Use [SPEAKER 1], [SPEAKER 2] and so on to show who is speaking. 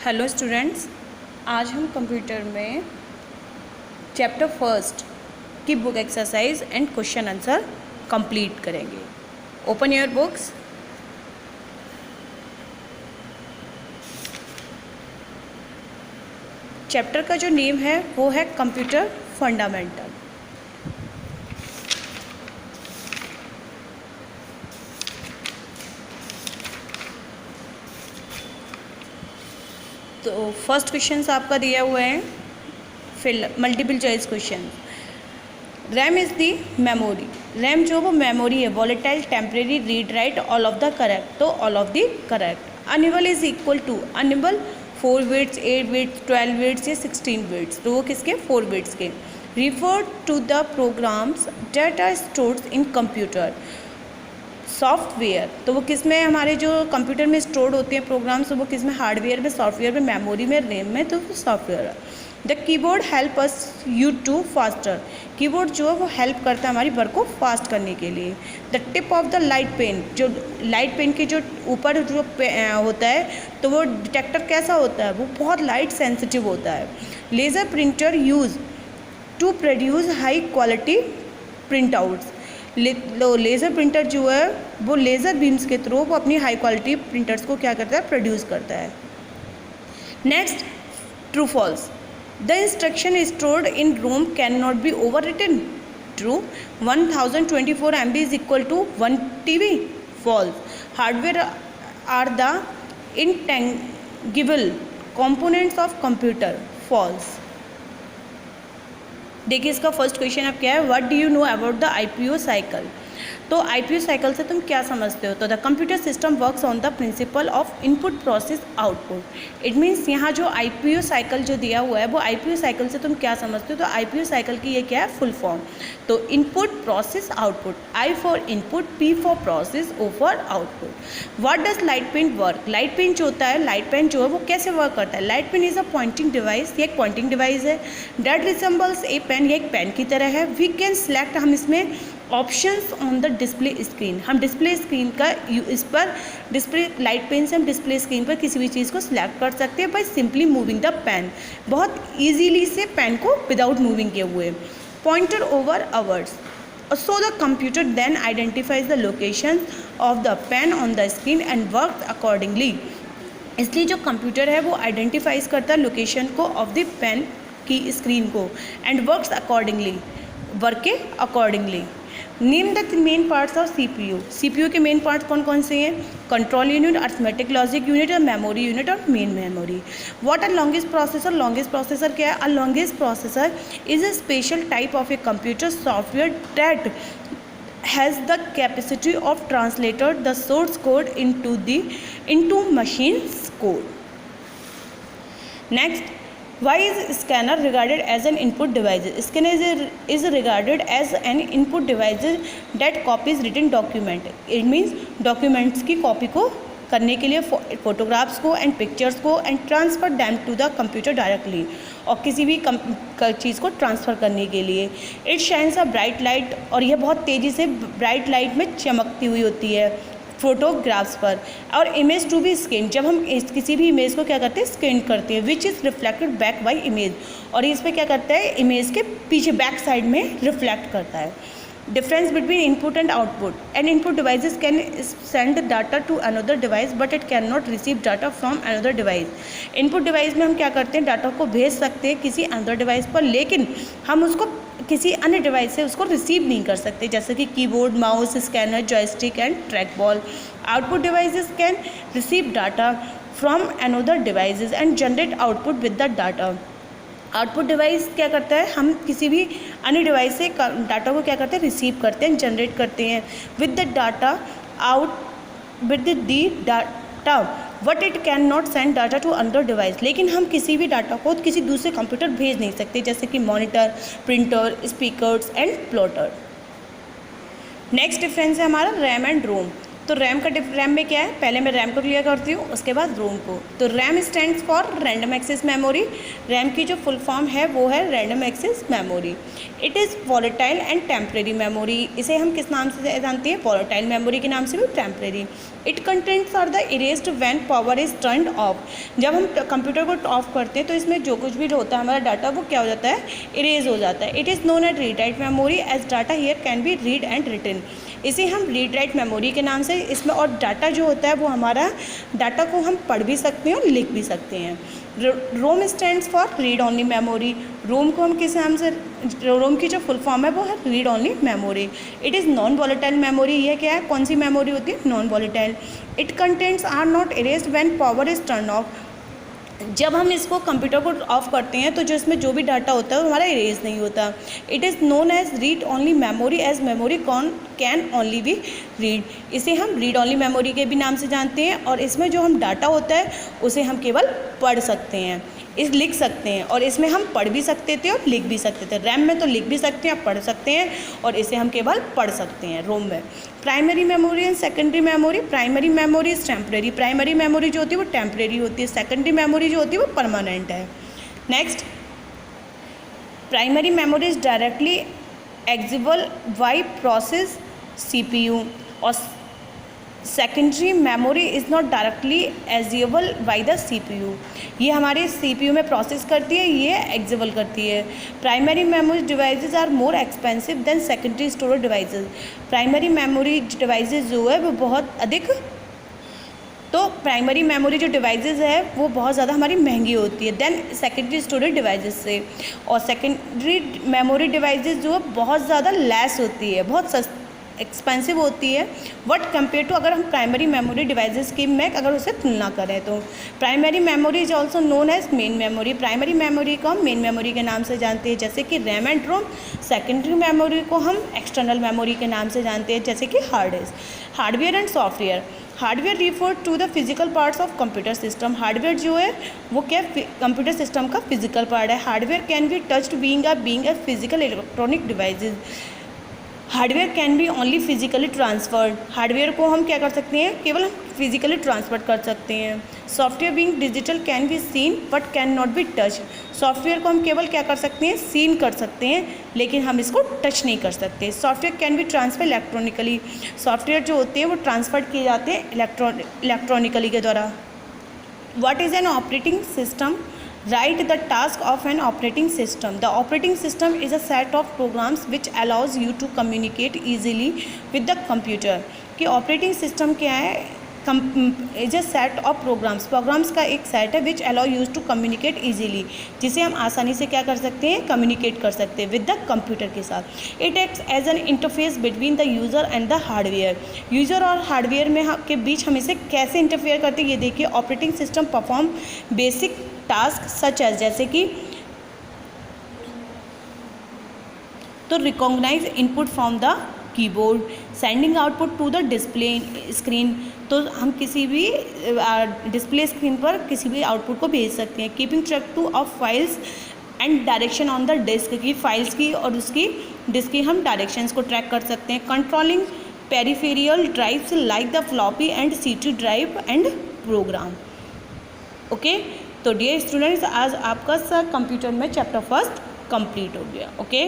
[SPEAKER 1] Hello students, आज हम computer में चैप्टर फर्स्ट की book exercise and question answer complete करेंगे। Open your books. चैप्टर का जो नेम है वो है कंप्यूटर फंडामेंटल। तो फर्स्ट क्वेश्चन आपका दिया हुआ है fill multiple choice question. RAM is the memory. RAM जो वो मेमोरी है, volatile, temporary, read write, all of the correct. तो all of the correct. Nibble is equal to nibble 4 bits, 8 bits, 12 bits या 16 bits. तो वो किसके? 4 bits के। Refer to the programs that are stored in computer software. तो वो किस में हमारे जो कंप्यूटर में स्टोर्ड होते हैं प्रोग्राम्स, तो वो किस में? हार्डवेयर में, सॉफ्टवेयर में, मेमोरी में, रैम में। तो software. The keyboard help us you to faster. Keyboard जो है वो हेल्प करता है हमारी वर्क को फास्ट करने के लिए। The tip of the light pen, जो लाइट पेन के जो ऊपर जो होता है तो वो डिटेक्टर कैसा होता है? वो बहुत लाइट सेंसिटिव होता है। Laser printer use to produce high quality printouts. Laser printer जो है वो लेज़र बीम्स के थ्रू वो अपनी हाई क्वालिटी प्रिंटर्स को क्या करता है? प्रोड्यूस करता है। Next, true false. The instruction stored in ROM can not be overwritten. True. 1024 MB is equal to 1 TB। False. Hardware are the intangible components of computer. False. देखिए इसका first question अब क्या है? What do you know about the IPO cycle. तो IPO cycle से तुम क्या समझते हो? तो the computer system works on the principle of input process output. It means यहाँ जो IPO साइकिल जो दिया हुआ है वो IPO साइकिल से तुम क्या समझते हो? तो IPO साइकिल की ये क्या है? Full form. तो input process output. I for input, P for process, O for output. What does light pen work. Light pen जो होता है, लाइट पेन जो है वो कैसे वर्क करता है? Light pen is a pointing device. ये एक पॉइंटिंग डिवाइस है। डेट रिसेंबल्स ए पेन, ये एक पेन की तरह है। वी कैन सेलेक्ट, हम इसमें options on the display screen, हम डिस्प्ले स्क्रीन का इस पर डिस्प्ले लाइट पेन से हम डिस्प्ले स्क्रीन पर किसी भी चीज़ को सिलेक्ट कर सकते हैं by simply moving the pen. बहुत ईजीली से पेन को विदाउट मूविंग किए हुए। Pointer over hours. So the computer then identifies the location of the pen on the screen and work accordingly. इसलिए जो कंप्यूटर है वो आइडेंटिफाइज करता है लोकेशन को ऑफ द पेन की स्क्रीन को एंड वर्क्स अकॉर्डिंगली, वर्क के accordingly. Name the main parts of CPU। CPU के मेन पार्ट्स कौन कौन से हैं? Control unit, arithmetic logic unit और मेमोरी यूनिट और main memory. What are longest processor. Longest processor क्या है? A longest processor is a special type of a computer software that has the capacity of translator the source code into machine's code. Next, why is scanner regarded as an input device? Scanner is regarded as an input device that copies written document. It means documents की copy को करने के लिए photographs को and pictures को and transfer them to the computer directly, और किसी भी चीज़ को ट्रांसफ़र करने के लिए। It shines a bright light, और यह बहुत तेज़ी से ब्राइट लाइट में चमकती हुई होती है फोटोग्राफ्स पर। और इमेज टू बी स्कैन, जब हम किसी भी इमेज को क्या करते हैं? स्कैन करते हैं। Which is reflected back by image, और इस पर क्या करता है? इमेज के पीछे बैक साइड में रिफ्लेक्ट करता है। Difference between input and output. An input device can send data to another device but it cannot receive data from another device. Input device में हम क्या करते हैं? डाटा को भेज सकते हैं किसी अनदर डिवाइस पर, लेकिन हम उसको किसी अन्य डिवाइस से उसको रिसीव नहीं कर सकते, जैसे कि keyboard, mouse, scanner, joystick and track ball. Output devices can receive data from another devices and generate output with the data. Output device क्या करता है? हम किसी भी अन्य डिवाइस से डाटा को क्या करते हैं? रिसीव करते हैं, जनरेट करते हैं with the data out with the data but it can not send data to another device. लेकिन हम किसी भी डाटा को किसी दूसरे कंप्यूटर भेज नहीं सकते, जैसे कि monitor, printer, speakers and plotter. Next difference है हमारा रैम एंड रोम। तो रैम में क्या है, पहले मैं रैम को क्लियर करती हूँ, उसके बाद रोम को। तो RAM stands for random access memory. RAM की जो फुल फॉर्म है वो है random access memory. It is volatile and temporary memory. इसे हम किस नाम से जानते हैं, वॉलेटाइल मेमोरी के नाम से भी temporary. It contents are the erased when power is turned off. जब हम कंप्यूटर को ऑफ करते हैं तो इसमें जो कुछ भी होता है हमारा डाटा वो क्या हो जाता है, इरेज हो जाता है। It is known as read write memory as data here can be read and written. इसे हम रीड राइट मेमोरी के नाम से, इसमें और डाटा जो होता है वो हमारा डाटा को हम पढ़ भी सकते हैं और लिख भी सकते हैं। ROM stands for read only memory. ROM को हम किस नाम से, रोम की जो फुल फॉर्म है वो है read only memory. It is non volatile memory. ये क्या है, कौन सी मेमोरी होती है, non volatile. It contents are not erased when power is turn off. जब हम इसको कंप्यूटर को ऑफ करते हैं तो जो इसमें जो भी डाटा होता है वो हमारा इरेज नहीं होता। It is known as read only memory as memory can only be read. इसे हम रीड ओनली मेमोरी के भी नाम से जानते हैं और इसमें जो हम डाटा होता है उसे हम केवल पढ़ सकते हैं, लिख सकते हैं, और इसमें हम पढ़ भी सकते थे और लिख भी सकते थे। रैम में तो लिख भी सकते हैं, पढ़ सकते हैं, और इसे हम केवल पढ़ सकते हैं रोम में। Primary memory and secondary memory. Primary memory is temporary. Primary memory जो होती है वो टेम्परेरी होती है। सेकेंडरी मेमोरी जो होती है वो परमानेंट है। Next, primary memory is directly accessible by process CPU और secondary memory is not directly accessible by the CPU। ये हमारे CPU में प्रोसेस करती है, ये एक्सेसिबल करती है। Primary memory devices are more expensive than secondary storage devices. Primary memory devices जो है वो बहुत अधिक, तो प्राइमरी मेमोरी जो डिवाइसेस है वो बहुत ज़्यादा हमारी महंगी होती है देन सेकेंडरी स्टोरेज डिवाइसेस से। और सेकेंडरी मेमोरी डिवाइसेस जो है बहुत ज़्यादा लेस होती है, बहुत एक्सपेंसिव होती है वट कम्पेयर टू, अगर हम प्राइमरी मेमोरी डिवाइसेस की में अगर उसे तुलना करें तो। Primary memory is also known as main memory. Primary memory को हम मेन मेमोरी के नाम से जानते हैं, जैसे कि RAM and ROM. Secondary memory को हम एक्सटर्नल मेमोरी के नाम से जानते हैं, जैसे कि hard disk. Hardware and software. Hardware refer to the physical parts of computer system. Hardware जो है वो क्या, कंप्यूटर सिस्टम का फिजिकल पार्ट है। Hardware can be touched being a physical electronic devices. Hardware can be only physically transferred. Hardware को हम क्या कर सकते हैं, केवल हम फिजिकली ट्रांसफर कर सकते हैं। Software being digital can be seen but can not be touch. Software को हम केवल क्या कर सकते हैं, सीन कर सकते हैं, लेकिन हम इसको टच नहीं कर सकते। Software can be transfer electronically. Software जो होते हैं वो ट्रांसफर किए जाते हैं इलेक्ट्रॉनिकली के द्वारा। What is an operating system? Write the task of an operating system. The operating system is a set of programs which allows you to communicate easily with the computer. कि operating system क्या है, is a set of programs का एक set है which allow use to communicate easily, जिसे हम आसानी से क्या कर सकते हैं, कम्युनिकेट कर सकते हैं विद द कंप्यूटर के साथ। It acts as an interface between the user and the hardware. User और हार्डवेयर में के बीच हम इसे कैसे इंटरफेयर करते हैं, ये देखिए। Operating system perform basic task such as, जैसे कि to recognize input from the keyboard, sending output to the display screen, तो हम किसी भी डिस्प्ले स्क्रीन पर किसी भी आउटपुट को भेज सकते हैं। Keeping track to of files and direction on the disk, की फाइल्स की और उसकी डिस्क की हम डायरेक्शंस को ट्रैक कर सकते हैं। Controlling peripheral drives like the floppy and CD drive and program. Okay, तो डियर स्टूडेंट्स, आज आपका कंप्यूटर में चैप्टर फर्स्ट कंप्लीट हो गया। ओके।